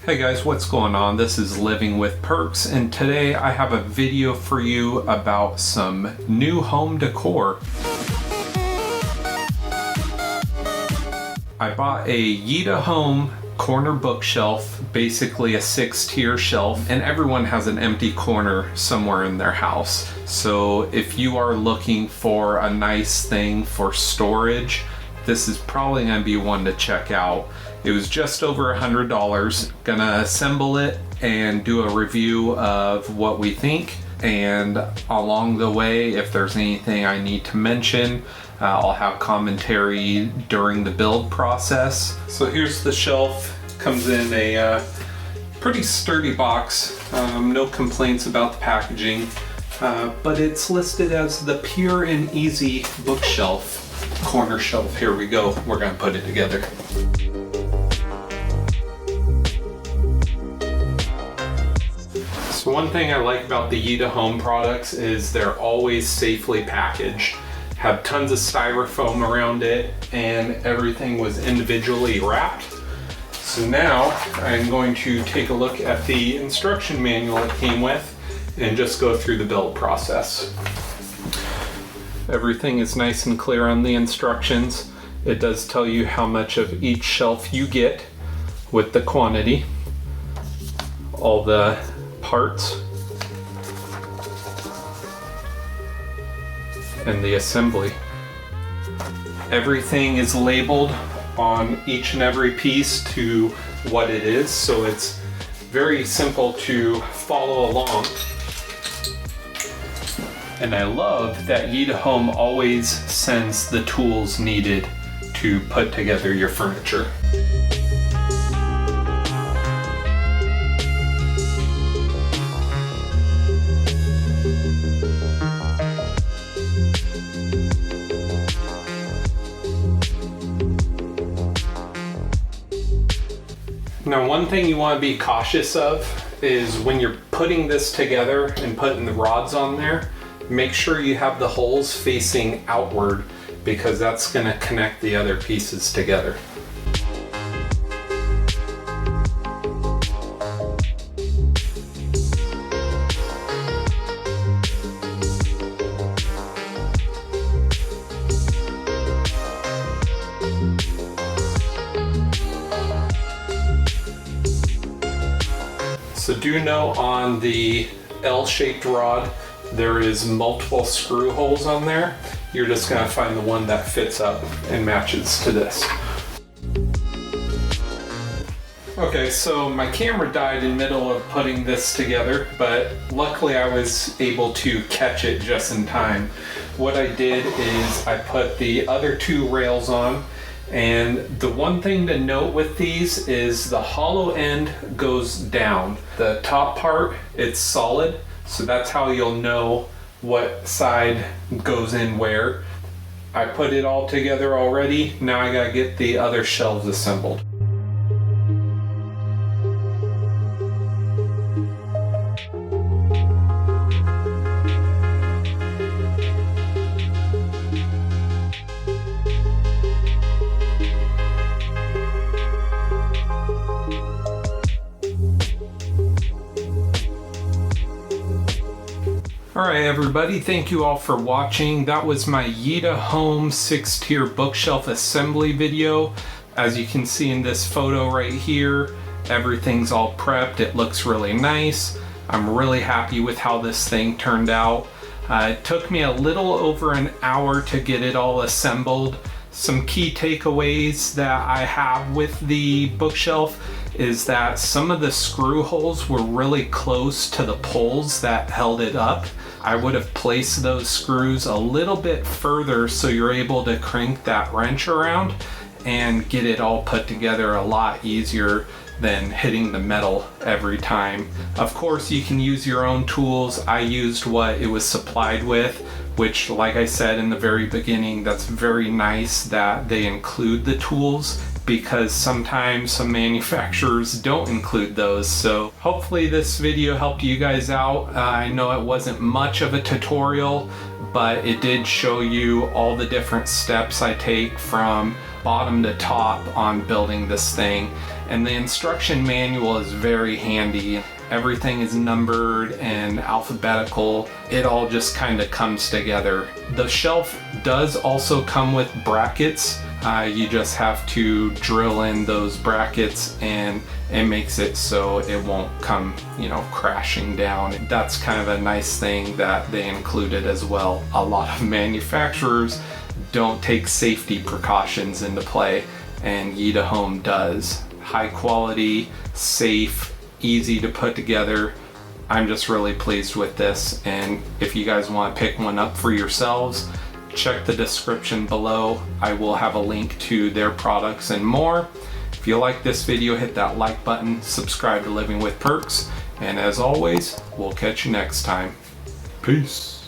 Hey guys, what's going on? This is Living with Perks, and today I have a video for you about some new home decor. I bought a YITAHOME corner bookshelf, basically a 6-tier shelf, and everyone has an empty corner somewhere in their house. So if you are looking for a nice thing for storage, this is probably going to be one to check out. It was just over $100. Gonna assemble it and do a review of what we think, and along the way, if there's anything I need to mention, I'll have commentary during the build process. So here's the shelf. Comes in a pretty sturdy box. No complaints about the packaging, but it's listed as the Pure and Easy bookshelf. Corner shelf. Here we go. We're gonna put it together. So one thing I like about the YITAHOME products is they're always safely packaged. Have tons of styrofoam around it, and everything was individually wrapped. So now I'm going to take a look at the instruction manual it came with and just go through the build process. Everything is nice and clear on the instructions. It does tell you how much of each shelf you get with the quantity, all the parts, and the assembly. Everything is labeled on each and every piece to what it is, so it's very simple to follow along. And I love that YITAHOME always sends the tools needed to put together your furniture. Now, one thing you want to be cautious of is when you're putting this together and putting the rods on there, make sure you have the holes facing outward, because that's going to connect the other pieces together. So do know on the L-shaped rod, there is multiple screw holes on there. You're just gonna find the one that fits up and matches to this. Okay, so my camera died in the middle of putting this together, but luckily I was able to catch it just in time. What I did is I put the other two rails on, and the one thing to note with these is the hollow end goes down. The top part, it's solid, so that's how you'll know what side goes in where. I put it all together already. Now I gotta get the other shelves assembled. Alright everybody, thank you all for watching. That was my YITAHOME 6-tier bookshelf assembly video. As you can see in this photo right here, everything's all prepped. It looks really nice. I'm really happy with how this thing turned out. It took me a little over an hour to get it all assembled. Some key takeaways that I have with the bookshelf is that some of the screw holes were really close to the poles that held it up. I would have placed those screws a little bit further so you're able to crank that wrench around and get it all put together a lot easier than hitting the metal every time. Of course, you can use your own tools. I used what it was supplied with, which, like I said in the very beginning, that's very nice that they include the tools, because sometimes some manufacturers don't include those. So hopefully this video helped you guys out. I know it wasn't much of a tutorial, but it did show you all the different steps I take from bottom to top on building this thing. And the instruction manual is very handy. Everything is numbered and alphabetical. It all just kind of comes together. The shelf does also come with brackets. You just have to drill in those brackets and it makes it so it won't come, crashing down. That's kind of a nice thing that they included as well. A lot of manufacturers don't take safety precautions into play, and YITAHOME does. High quality, safe, easy to put together. I'm just really pleased with this, and if you guys want to pick one up for yourselves, check the description below. I will have a link to their products and more. If you like this video, hit that like button, subscribe to Living with Perks, and as always, we'll catch you next time. Peace.